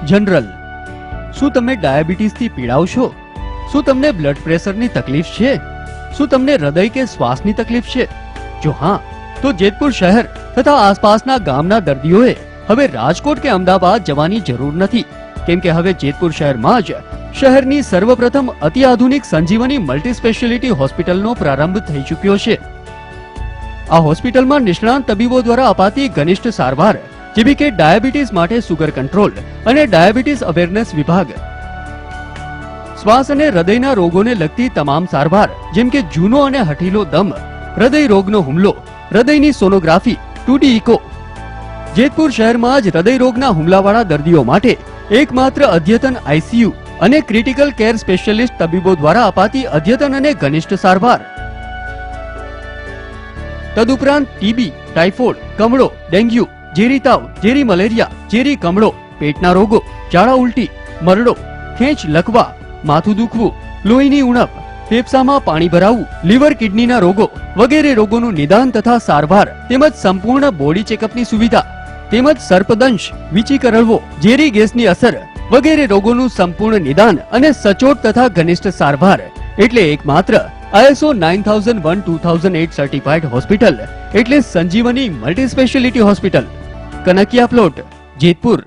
General. શું તમે ડાયાબિટીસથી પીડાઓ છો? શું તમને બ્લડ પ્રેશરની તકલીફ છે? શું તમને હૃદય કે શ્વાસની તકલીફ છે? જો હા, તો જેતપુર શહેર તથા આસપાસના ગામના દર્દીઓએ હવે રાજકોટ કે અમદાવાદ જવાની જરૂર નથી, કેમ કે હવે જેતપુર શહેરમાં જ શહેરની સર્વપ્રથમ અતિ આધુનિક સંજીવની મલ્ટી સ્પેશિયાલિટી હોસ્પિટલનો પ્રારંભ થઈ ચૂક્યો છે. આ હોસ્પિટલમાં નિષ્ણાંત તબીબો દ્વારા અપાતી ઘનિષ્ઠ સારવાર જેવી કે ડાયાબિટીસ માટે સુગર કંટ્રોલ અને ડાયાબિટીસ અવેરનેસ વિભાગ, શ્વાસ અને હૃદયના રોગોને લગતી તમામ સારવાર જેમ કે જૂનો અને હઠીલો દમ, હૃદય રોગનો હુમલો, હૃદયની સોનોગ્રાફી, 2D ઇકો. જેતપુર શહેરમાં જ હૃદય રોગના હુમલાવાળા દર્દીઓ માટે એકમાત્ર અદ્યતન આઈસીયુ અને ક્રિટિકલ કેર સ્પેશિયાલિસ્ટ તબીબો દ્વારા અપાતી અદ્યતન અને ઘનિષ્ઠ સારવાર. તદુપરાંત ટીબી, ટાઇફોઇડ, કમળો, ડેન્ગ્યુ, ઝેરી તાવ, ઝેરી મલેરિયા, ઝેરી કમળો, પેટના રોગો, ઝાડા ઉલટી, મરડો, ખેંચ લકવા, માથું દુખવું, લોહીની ઉણપ, ફેફસામાં પાણી ભરાવું, લીવર કિડનીના રોગો વગેરે રોગોનું નિદાન તથા સારવાર તેમજ સંપૂર્ણ બોડી ચેકઅપની સુવિધા તેમજ સર્પદંશ, વીંછી કરડવો, ઝેરી ગેસની અસર વગેરે રોગોનું સંપૂર્ણ નિદાન અને સચોટ તથા ઘનિષ્ઠ સારવાર એટલે એકમાત્ર ISO 9001:2008 સર્ટિફાઈડ હોસ્પિટલ એટલે Sanjivani multi speciality hospital, Kanakiya plot, Jetpur.